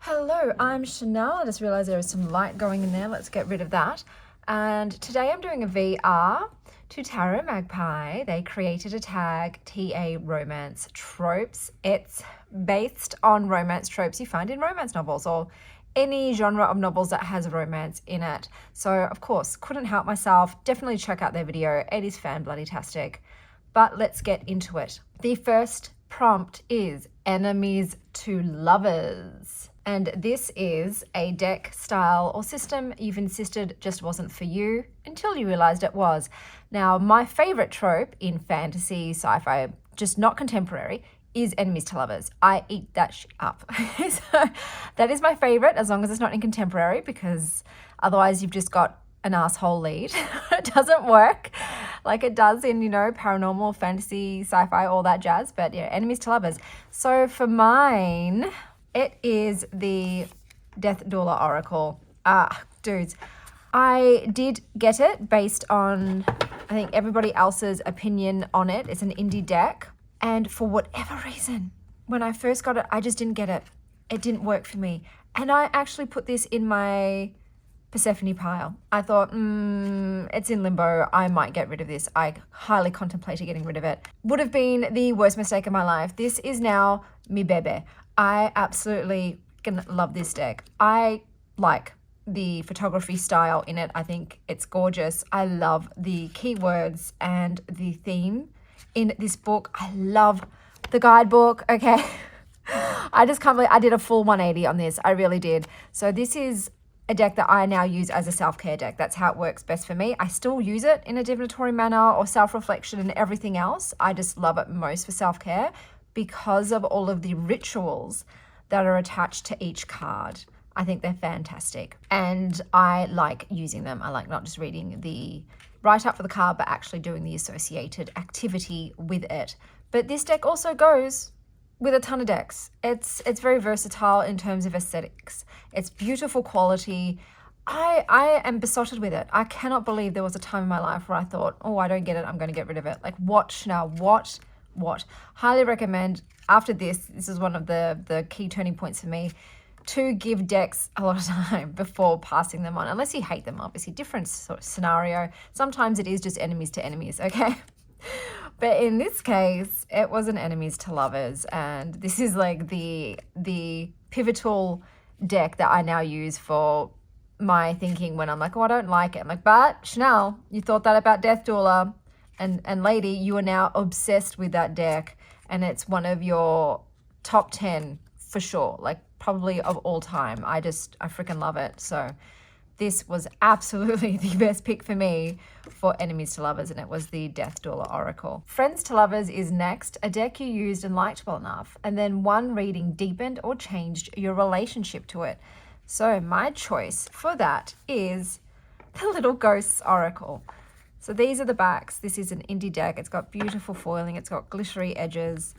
Hello, I'm Chanel. I just realized there was some light going in there. Let's get rid of that. And today I'm doing a VR to Tarot Magpie. They created a tag, TA Romance Tropes. It's based on romance tropes you find in romance novels or any genre of novels that has romance in it. So, of course, couldn't help myself. Definitely check out their video. It is fan-bloody-tastic. But let's get into it. The first prompt is enemies to lovers. And this is a deck style or system you've insisted just wasn't for you until you realized it was. Now, my favorite trope in fantasy, sci-fi, just not contemporary, is enemies to lovers. I eat that shit up. So that is my favorite, as long as it's not in contemporary, because otherwise you've just got an asshole lead. It doesn't work like it does in, paranormal, fantasy, sci-fi, all that jazz. But yeah, enemies to lovers. So for mine, it is the Death Doula Oracle. Dudes, I did get it based on, I think, everybody else's opinion on it. It's an indie deck. And for whatever reason, when I first got it, I just didn't get it. It didn't work for me. And I actually put this in my Persephone pile. I thought, it's in limbo. I might get rid of this. I highly contemplated getting rid of it. Would have been the worst mistake of my life. This is now mi bebe. I absolutely love this deck. I like the photography style in it. I think it's gorgeous. I love the keywords and the theme in this book. I love the guidebook. Okay. I just can't believe I did a full 180 on this. I really did. So this is a deck that I now use as a self-care deck. That's how it works best for me. I still use it in a divinatory manner or self-reflection and everything else. I just love it most for self-care because of all of the rituals that are attached to each card. I think they're fantastic. And I like using them. I like not just reading the write-up for the card, but actually doing the associated activity with it. But this deck also goes with a ton of decks. It's very versatile in terms of aesthetics. It's beautiful quality. I am besotted with it. I cannot believe there was a time in my life where I thought, oh, I don't get it, I'm going to get rid of it. Like, what now? What? Highly recommend. After this is one of the key turning points for me, to give decks a lot of time before passing them on, unless you hate them, obviously. Different sort of scenario. Sometimes it is just enemies to enemies, okay? But in this case, it wasn't enemies to lovers, and this is like the pivotal deck that I now use for my thinking when I'm like, oh, I don't like it. I'm like, but Chanel, you thought that about Death Doula, and lady, you are now obsessed with that deck, and it's one of your top 10 for sure, like probably of all time. I freaking love it. So this was absolutely the best pick for me for enemies to lovers, and it was the Death Doula Oracle. Friends to lovers is next, a deck you used and liked well enough, and then one reading deepened or changed your relationship to it. So my choice for that is the Little Ghosts Oracle. So these are the backs. This is an indie deck. It's got beautiful foiling. It's got glittery edges.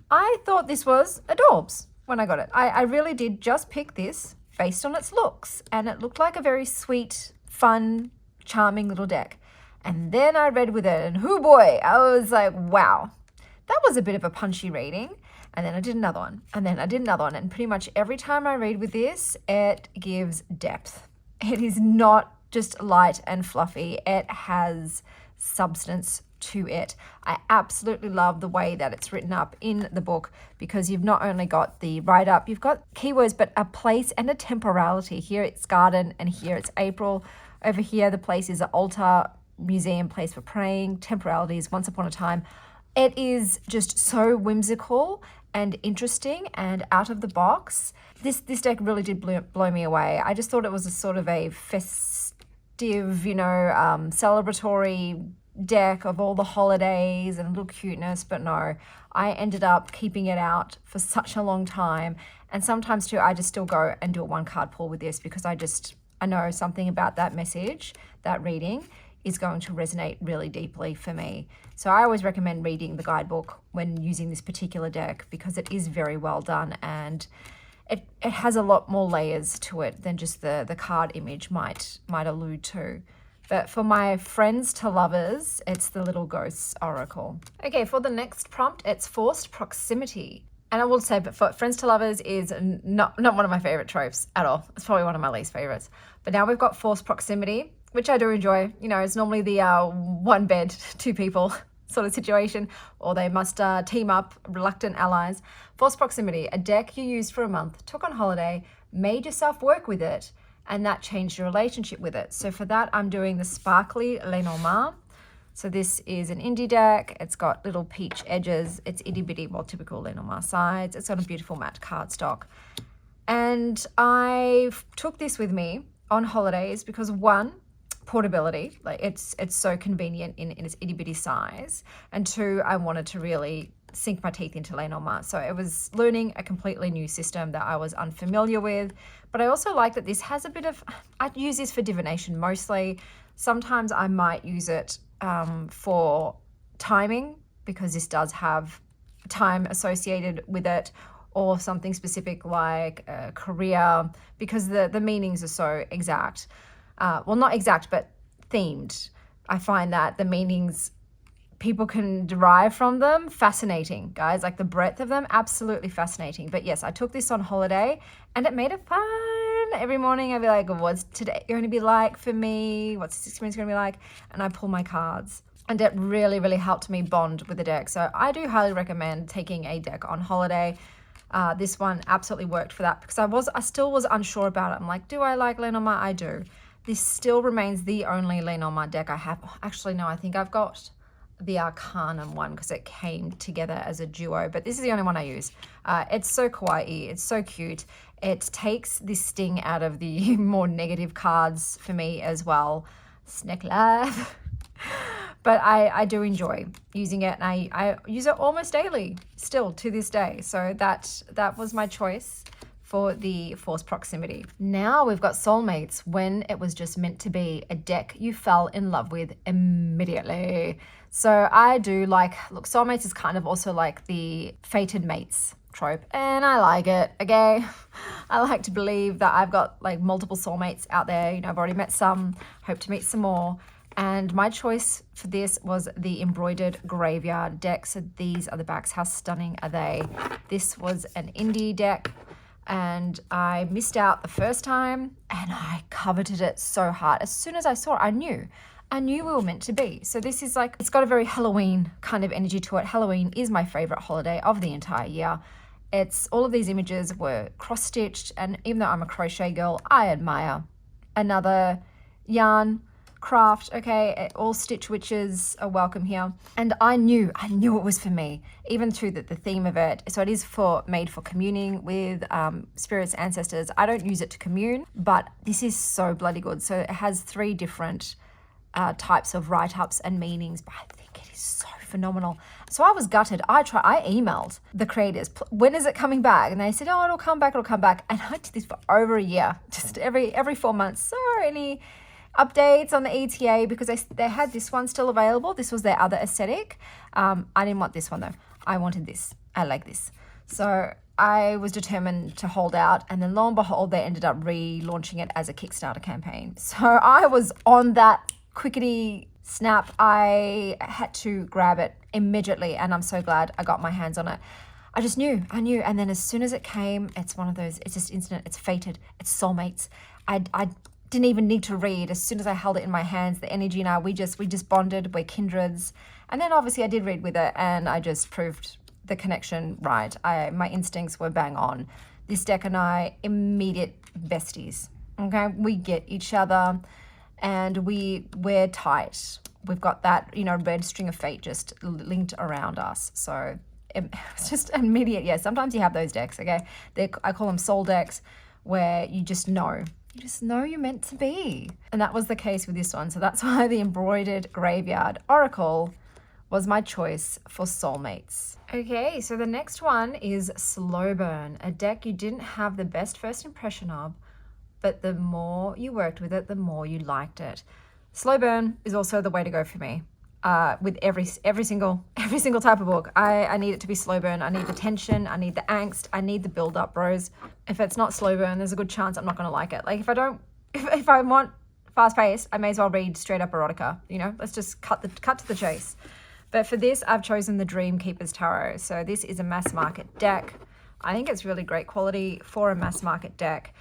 I thought this was adorbs when I got it. I really did just pick this based on its looks, and it looked like a very sweet, fun, charming little deck. And then I read with it, and hoo boy, I was like, wow, that was a bit of a punchy reading. And then I did another one, and then I did another one, and pretty much every time I read with this, it gives depth. It is not just light and fluffy. It has substance to it. I absolutely love the way that it's written up in the book, because you've not only got the write-up, you've got keywords, but a place and a temporality. Here it's garden, and here it's April. Over here, the place is an altar, museum, place for praying. Temporality is once upon a time. It is just so whimsical and interesting and out of the box. This deck really did blow me away. I just thought it was a sort of a festive, celebratory deck of all the holidays and little cuteness, but no, I ended up keeping it out for such a long time. And sometimes too, I just still go and do a one card pull with this, because I know something about that message, that reading is going to resonate really deeply for me. So I always recommend reading the guidebook when using this particular deck, because it is very well done, and it has a lot more layers to it than just the card image might allude to. But for my friends to lovers, it's the Little Ghosts Oracle. Okay, for the next prompt, it's forced proximity. And I will say, but for Friends to Lovers is not one of my favorite tropes at all. It's probably one of my least favorites. But now we've got forced proximity, which I do enjoy. You know, it's normally the one bed, two people sort of situation, or they must team up, reluctant allies. Forced proximity, a deck you used for a month, took on holiday, made yourself work with it, and that changed your relationship with it. So for that, I'm doing the Sparkly Lenormand. So this is an indie deck. It's got little peach edges. It's itty bitty, well, typical Lenormand sides. It's got a beautiful matte cardstock. And I took this with me on holidays because, one, portability, like it's so convenient in its itty bitty size. And two, I wanted to really sink my teeth into Lenormand. So it was learning a completely new system that I was unfamiliar with. But I also like that this has a bit of, I use this for divination mostly. Sometimes I might use it for timing, because this does have time associated with it, or something specific like career, because the meanings are so exact. Well, not exact, but themed. I find that the meanings people can derive from them fascinating, guys. Like the breadth of them, absolutely fascinating. But yes, I took this on holiday and it made it fun. Every morning I'd be like, what's today going to be like for me? What's this experience going to be like? And I pull my cards. And it really, really helped me bond with the deck. So I do highly recommend taking a deck on holiday. This one absolutely worked for that, because I still was unsure about it. I'm like, do I like Lenormand? I do. This still remains the only Lenormand deck I have. Actually, no, I think I've got the Arcanum one because it came together as a duo, but this is the only one I use. It's so kawaii, it's so cute. It takes the sting out of the more negative cards for me as well. Snack life. But I do enjoy using it, and I use it almost daily still to this day. So that was my choice for the forced proximity. Now we've got Soulmates, when it was just meant to be a deck you fell in love with immediately. So I do like, look, Soulmates is kind of also like the fated mates trope, and I like it, okay? I like to believe that I've got like multiple soulmates out there. You know, I've already met some, hope to meet some more. And my choice for this was the embroidered graveyard deck. So these are the backs. How stunning are they? This was an indie deck, and I missed out the first time, and I coveted it so hard. As soon as I saw it, I knew we were meant to be. So this is like, it's got a very Halloween kind of energy to it. Halloween is my favorite holiday of the entire year. It's all of these images were cross-stitched, and even though I'm a crochet girl, I admire another yarn craft, okay? All stitch witches are welcome here. And I knew it was for me, even through the theme of it. So it is made for communing with spirits, ancestors. I don't use it to commune, but this is so bloody good. So it has 3 different types of write-ups and meanings, but I think it is so phenomenal. So I was gutted. I emailed the creators, when is it coming back? And they said, oh, it'll come back. And I did this for over a year, just every 4 months. So any updates on the ETA, because they had this one still available. This was their other aesthetic. I didn't want this one though. I wanted this. I like this. So I was determined to hold out, and then lo and behold, they ended up relaunching it as a Kickstarter campaign. So I was on that quickety snap. I had to grab it immediately, and I'm so glad I got my hands on it. I knew. And then as soon as it came, it's one of those, it's just instant, it's fated, it's Soulmates. I didn't even need to read. As soon as I held it in my hands, the energy and I, we just bonded, we're kindreds. And then obviously I did read with it, and I just proved the connection right. My instincts were bang on. This deck and I, immediate besties, okay? We get each other, and we're tight. We've got that, red string of fate just linked around us. So it's just immediate. Yeah, sometimes you have those decks, okay? I call them soul decks, where you just know. You just know you're meant to be. And that was the case with this one. So that's why the embroidered graveyard oracle was my choice for Soulmates. Okay, so the next one is Slow Burn, a deck you didn't have the best first impression of, but the more you worked with it, the more you liked it. Slow Burn is also the way to go for me. With every single type of book. I need it to be slow burn. I need the tension, I need the angst, I need the build up, bros. If it's not slow burn, there's a good chance I'm not gonna like it. Like if I want fast pace, I may as well read straight up erotica, let's just cut to the chase. But for this, I've chosen the Dream Keepers Tarot. So this is a mass market deck. I think it's really great quality for a mass market deck.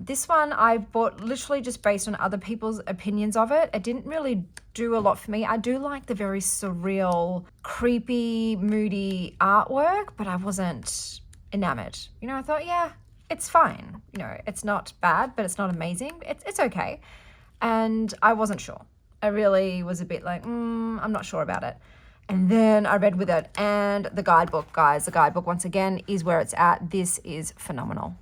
This one I bought literally just based on other people's opinions of it. It didn't really do a lot for me. I do like the very surreal, creepy, moody artwork, but I wasn't enamored. You know, I thought, yeah, it's fine. You know, it's not bad, but it's not amazing. It's okay. And I wasn't sure. I really was a bit like, I'm not sure about it. And then I read with it, and the guidebook, guys, the guidebook once again is where it's at. This is phenomenal.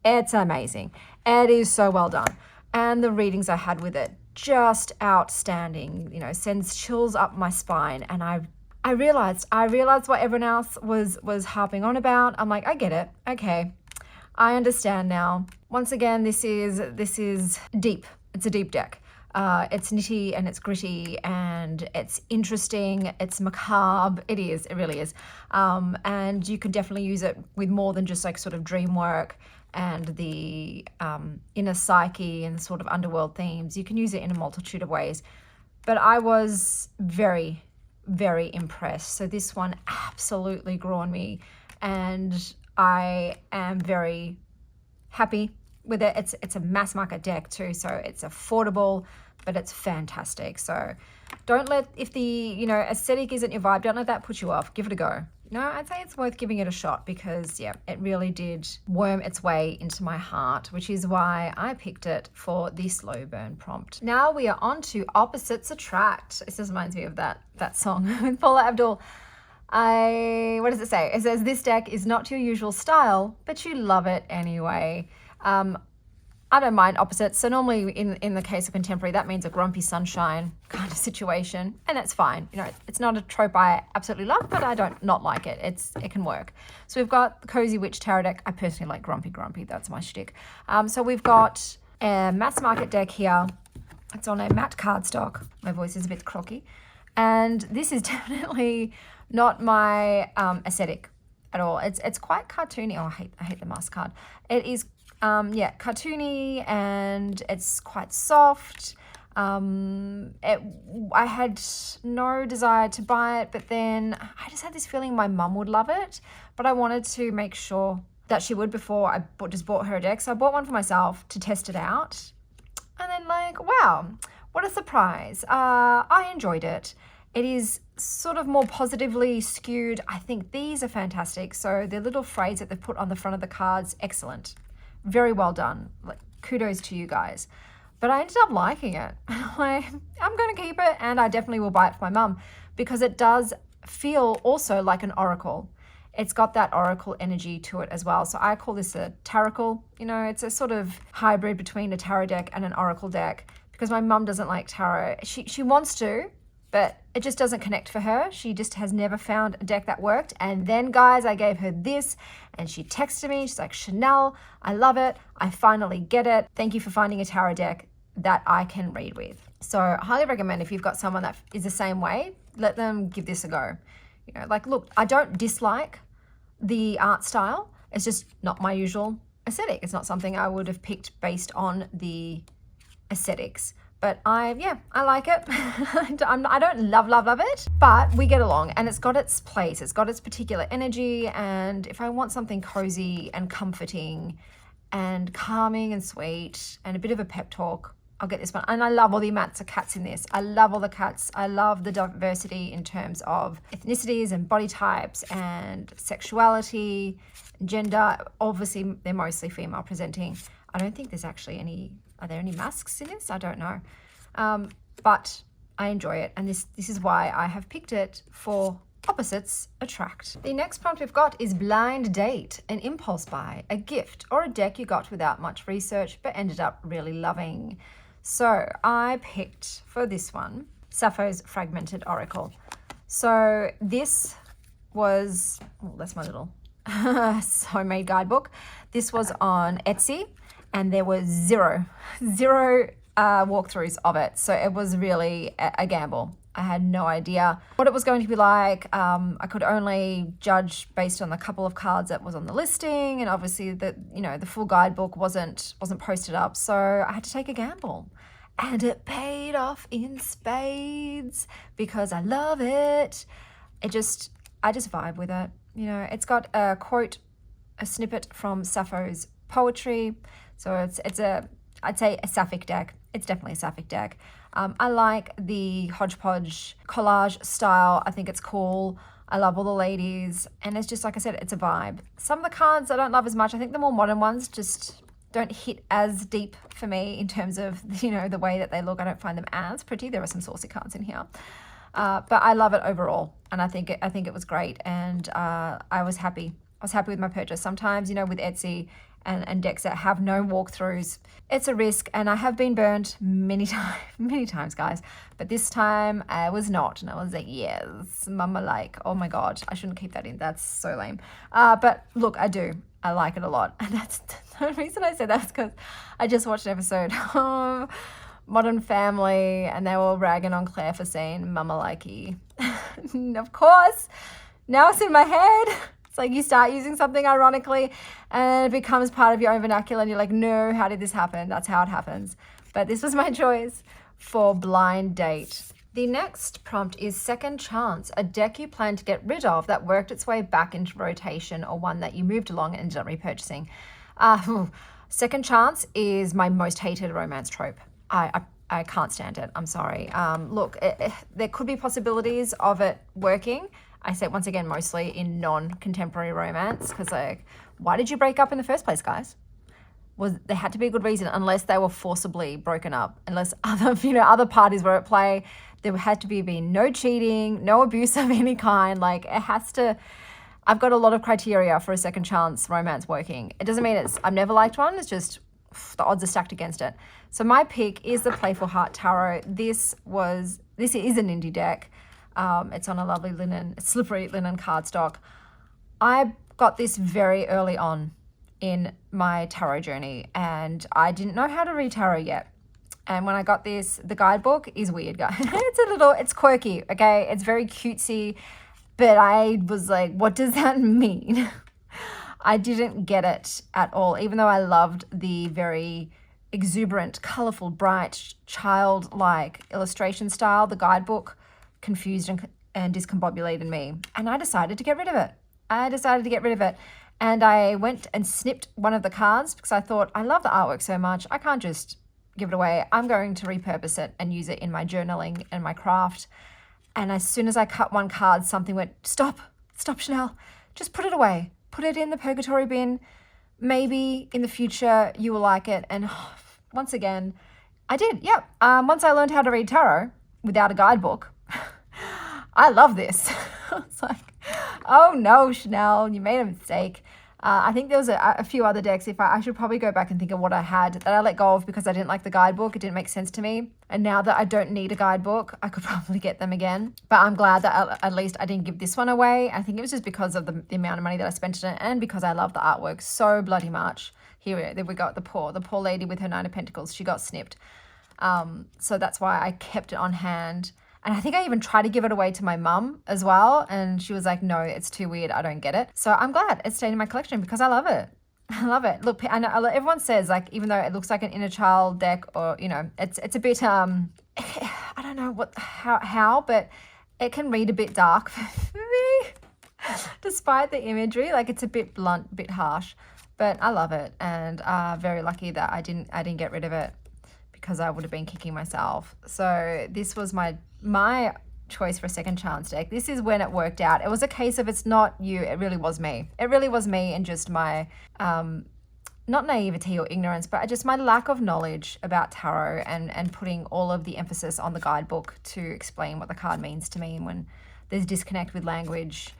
It's amazing. It is so well done. And the readings I had with it, just outstanding, you know, sends chills up my spine. And I realized what everyone else was harping on about. I'm like, I get it. Okay. I understand now. Once again, this is deep. It's a deep deck. It's nitty and it's gritty and it's interesting. It's macabre. It really is. And you can definitely use it with more than just like sort of dream work and the inner psyche and sort of underworld themes. You can use it in a multitude of ways. But I was very, very impressed. So this one absolutely grew on me, and I am very happy with it. It's a mass market deck too, so it's affordable, but it's fantastic. So don't let, if the, you know, aesthetic isn't your vibe, don't let that put you off. Give it a go. No, I'd say it's worth giving it a shot because, yeah, it really did worm its way into my heart, which is why I picked it for the slow burn prompt. Now we are on to Opposites Attract. This just reminds me of that song with Paula Abdul. What does it say? It says, this deck is not your usual style, but you love it anyway. I don't mind opposites. So normally in the case of contemporary, that means a grumpy sunshine kind of situation, and that's fine. You know, it's not a trope I absolutely love, but I don't not like it. It can work. So we've got the Cozy Witch Tarot deck. I personally like grumpy. That's my shtick. So we've got a mass market deck here. It's on a matte cardstock. My voice is a bit croaky. And this is definitely not my aesthetic at all. It's quite cartoony. Oh, I hate the mask card. It is cartoony, and it's quite soft. I had no desire to buy it, but then I just had this feeling my mum would love it, but I wanted to make sure that she would before I just bought her a deck. So I bought one for myself to test it out, and then like, wow, what a surprise. I enjoyed it. It is sort of more positively skewed. I think these are fantastic. So the little phrase that they've put on the front of the cards, excellent. Very well done. Like, kudos to you guys. But I ended up liking it. I'm going to keep it, and I definitely will buy it for my mum because it does feel also like an oracle. It's got that oracle energy to it as well. So I call this a tarocle. You know, it's a sort of hybrid between a tarot deck and an oracle deck because my mum doesn't like tarot. She wants to, but it just doesn't connect for her. She just has never found a deck that worked. And then, guys, I gave her this, and she texted me. She's like, Chanel, I love it. I finally get it. Thank you for finding a tarot deck that I can read with. So I highly recommend if you've got someone that is the same way, let them give this a go. You know, like, look, I don't dislike the art style. It's just not my usual aesthetic. It's not something I would have picked based on the aesthetics. But I like it. I don't love it, but we get along, and it's got its place. It's got its particular energy, and if I want something cozy and comforting and calming and sweet and a bit of a pep talk, I'll get this one. And I love all the amounts of cats in this. I love all the cats. I love the diversity in terms of ethnicities and body types and sexuality, gender. Obviously, they're mostly female presenting. I don't think there's actually are there any masks in this? I don't know. But I enjoy it. And this is why I have picked it for Opposites Attract. The next prompt we've got is Blind Date, an impulse buy, a gift, or a deck you got without much research but ended up really loving. So I picked for this one, Sappho's Fragmented Oracle. So this was, that's my little homemade guidebook. This was on Etsy, and there was zero walkthroughs of it. So it was really a gamble. I had no idea what it was going to be like. I could only judge based on the couple of cards that was on the listing, and obviously the full guidebook wasn't posted up. So I had to take a gamble. And it paid off in spades because I love it. I just vibe with it. You know, it's got a quote, a snippet from Sappho's poetry. So I'd say a sapphic deck. It's definitely a sapphic deck. I like the hodgepodge collage style. I think it's cool. I love all the ladies. And it's just, like I said, it's a vibe. Some of the cards I don't love as much. I think the more modern ones just don't hit as deep for me in terms of, you know, the way that they look. I don't find them as pretty. There are some saucy cards in here. But I love it overall. And I think it was great. And I was happy. I was happy with my purchase. Sometimes, you know, with Etsy and decks that have no walkthroughs, it's a risk. And I have been burnt many times, guys. But this time I was not. And I was like, yes, mama, like, oh my God, I shouldn't keep that in. That's so lame. But look, I do. I like it a lot. And that's the reason I said that is because I just watched an episode of Modern Family and they were ragging on Claire for saying mama likey. Of course, now it's in my head. It's like you start using something ironically and it becomes part of your own vernacular and you're like, no, how did this happen? That's how it happens. But this was my choice for Blind Date. The next prompt is Second Chance, a deck you plan to get rid of that worked its way back into rotation or one that you moved along and ended up repurchasing. Second Chance is my most hated romance trope. I can't stand it. I'm sorry. Look, there could be possibilities of it working. I say once again, mostly in non-contemporary romance, because like, why did you break up in the first place, guys? There had to be a good reason, unless they were forcibly broken up, unless other parties were at play. There had to be no cheating, no abuse of any kind. Like it has to. I've got a lot of criteria for a second chance romance working. It doesn't mean I've never liked one. It's just the odds are stacked against it. So my pick is the Playful Heart Tarot. This is an indie deck. It's on a lovely slippery linen cardstock. I got this very early on in my tarot journey and I didn't know how to read tarot yet. And when I got this, the guidebook is weird, guys. It's quirky, okay? It's very cutesy, but I was like, what does that mean? I didn't get it at all, even though I loved the very exuberant, colorful, bright, childlike illustration style. The guidebook confused and discombobulated me. And I decided to get rid of it. And I went and snipped one of the cards because I thought, I love the artwork so much. I can't just give it away. I'm going to repurpose it and use it in my journaling and my craft. And as soon as I cut one card, something went, stop, Chanel, just put it away. Put it in the purgatory bin. Maybe in the future you will like it. And once again, I did. Yep. Once I learned how to read tarot without a guidebook, I love this. It's like, oh no, Chanel, you made a mistake. I think there was a few other decks. I should probably go back and think of what I had that I let go of because I didn't like the guidebook. It didn't make sense to me. And now that I don't need a guidebook, I could probably get them again. But I'm glad that at least I didn't give this one away. I think it was just because of the amount of money that I spent on it and because I love the artwork so bloody much. Here we got the poor lady with her Nine of Pentacles. She got snipped. So that's why I kept it on hand. And I think I even tried to give it away to my mum as well. And she was like, no, it's too weird. I don't get it. So I'm glad it stayed in my collection because I love it. I love it. Look, I know everyone says like, even though it looks like an inner child deck or, you know, it's a bit, I don't know how, but it can read a bit dark for me, despite the imagery. Like it's a bit blunt, a bit harsh, but I love it. And very lucky that I didn't get rid of it because I would have been kicking myself. So this was my choice for a second chance deck. This is when it worked out. It was a case of it's not you, it really was me. It really was me and just my, not naivety or ignorance, but just my lack of knowledge about tarot and putting all of the emphasis on the guidebook to explain what the card means to me. And when there's disconnect with language,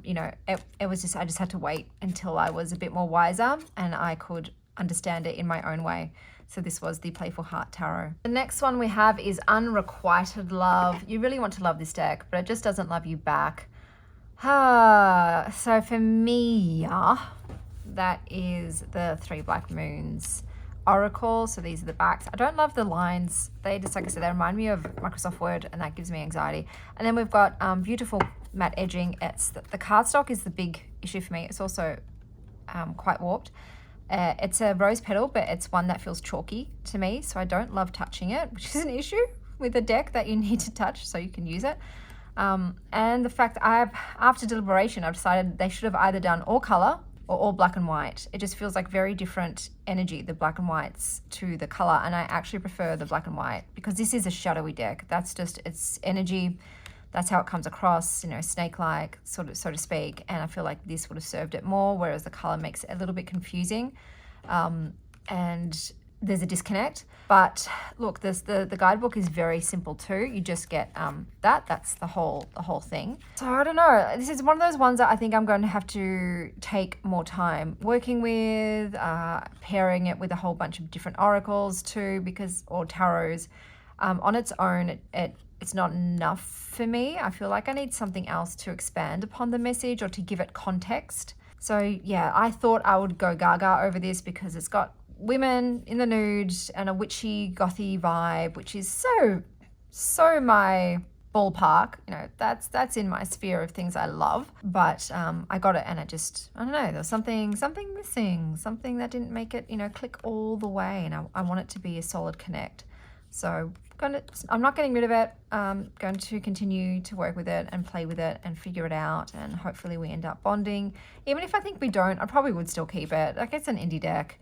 you know, it was just, I just had to wait until I was a bit more wiser and I could understand it in my own way. So this was the Playful Heart Tarot. The next one we have is Unrequited Love. You really want to love this deck, but it just doesn't love you back. So for me, that is the Three Black Moons Oracle. So these are the backs. I don't love the lines. They just, like I said, they remind me of Microsoft Word and that gives me anxiety. And then we've got beautiful matte edging. It's the cardstock is the big issue for me. It's also quite warped. It's a rose petal, but it's one that feels chalky to me, so I don't love touching it, which is an issue with a deck that you need to touch so you can use it. And the fact after deliberation, I've decided they should have either done all color or all black and white. It just feels like very different energy, the black and whites to the color, and I actually prefer the black and white because this is a shadowy deck. That's just its energy. That's how it comes across, you know, snake-like, so to speak. And I feel like this would have served it more, whereas the color makes it a little bit confusing. And there's a disconnect. But look, the guidebook is very simple too. You just get that's the whole thing. So I don't know. This is one of those ones that I think I'm going to have to take more time working with, pairing it with a whole bunch of different oracles too, or tarots. On its own, it's not enough for me. I feel like I need something else to expand upon the message or to give it context. So yeah, I thought I would go gaga over this because it's got women in the nude and a witchy gothy vibe, which is so my ballpark. You know, that's in my sphere of things I love. But I got it, and I don't know, there was something missing, something that didn't make it, you know, click all the way, and I want it to be a solid connect. So I'm not getting rid of it. I'm going to continue to work with it and play with it and figure it out, and hopefully we end up bonding. Even if I think we don't, I probably would still keep it. Like, it's an indie deck.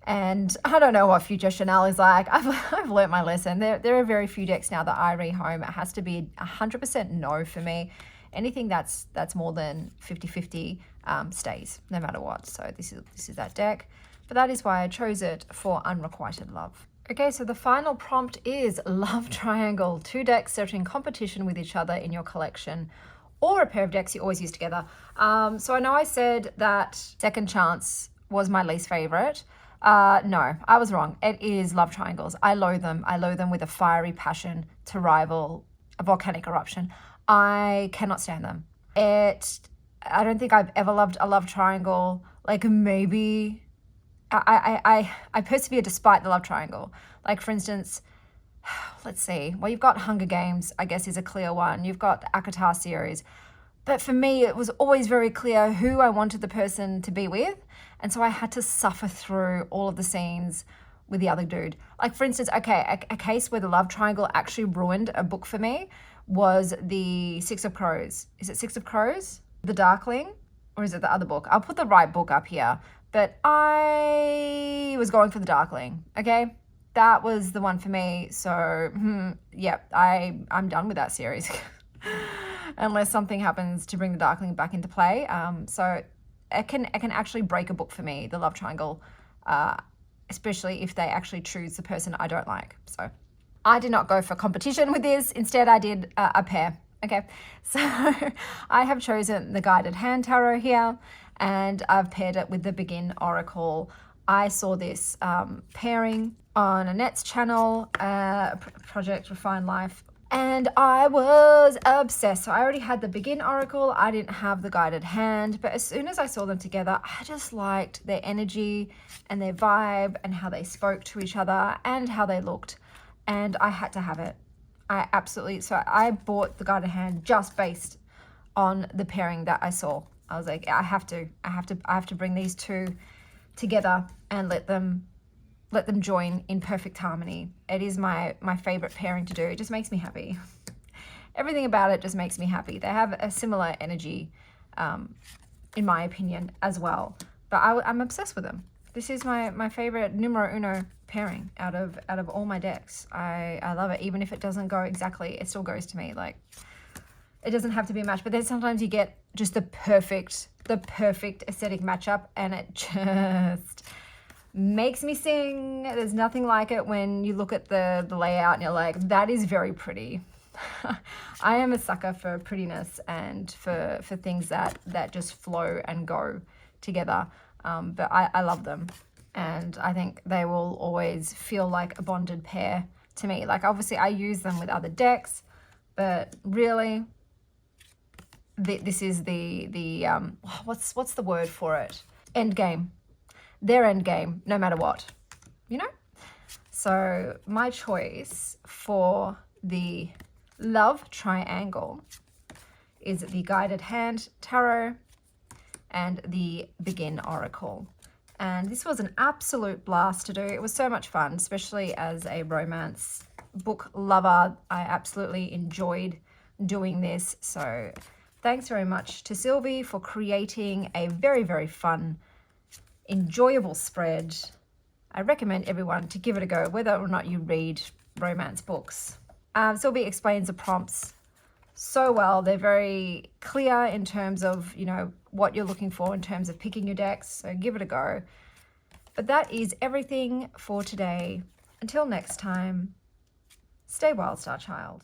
And I don't know what future Chanel is like. I've learnt my lesson. There are very few decks now that I rehome. It has to be 100% no for me. Anything that's more than 50-50 stays, no matter what. So this is that deck. But that is why I chose it for Unrequited Love. Okay, so the final prompt is Love Triangle. 2 decks set in competition with each other in your collection, or a pair of decks you always use together. So I know I said that Second Chance was my least favorite. No, I was wrong. It is Love Triangles. I loathe them. I loathe them with a fiery passion to rival a volcanic eruption. I cannot stand them. I don't think I've ever loved a love triangle. Like, maybe I persevere despite the love triangle. Like, for instance, let's see. Well, you've got Hunger Games, I guess, is a clear one. You've got the ACOTAR series. But for me, it was always very clear who I wanted the person to be with. And so I had to suffer through all of the scenes with the other dude. Like, for instance, okay, a case where the love triangle actually ruined a book for me was the Six of Crows. Is it Six of Crows? The Darkling? Or is it the other book? I'll put the right book up here. But I was going for the Darkling, okay? That was the one for me. So, yeah, I'm done with that series. Unless something happens to bring the Darkling back into play. So it can actually break a book for me, the love triangle, especially if they actually choose the person I don't like. So I did not go for competition with this. Instead, I did a pair. Okay, so I have chosen the Guided Hand Tarot here, and I've paired it with the Begin Oracle. I saw this pairing on Annette's channel, Project Refine Life, and I was obsessed. So I already had the Begin Oracle. I didn't have the Guided Hand, but as soon as I saw them together, I just liked their energy and their vibe and how they spoke to each other and how they looked, and I had to have it. So I bought the Guided Hand just based on the pairing that I saw. I was like, I have to bring these two together and let them join in perfect harmony. It is my favorite pairing to do. It just makes me happy. Everything about it just makes me happy. They have a similar energy, in my opinion, as well. But I'm obsessed with them. This is my favorite numero uno pairing out of all my decks. I love it. Even if it doesn't go exactly, it still goes to me. Like, it doesn't have to be a match, but then sometimes you get just the perfect aesthetic matchup, and it just makes me sing. There's nothing like it when you look at the layout and you're like, that is very pretty. I am a sucker for prettiness and for things that just flow and go together. But I love them, and I think they will always feel like a bonded pair to me. Like, obviously I use them with other decks, but really this is the what's the word for it? End game. Their end game, no matter what, you know? So my choice for the Love Triangle is the Guided Hand Tarot and the Begin Oracle. And this was an absolute blast to do. It was so much fun, especially as a romance book lover. I absolutely enjoyed doing this. So thanks very much to Sylvie for creating a very, very fun, enjoyable spread. I recommend everyone to give it a go, whether or not you read romance books. Sylvie explains the prompts so well. They're very clear in terms of, you know, what you're looking for in terms of picking your decks. So give it a go. But that is everything for today. Until next time, stay wild, Star Child.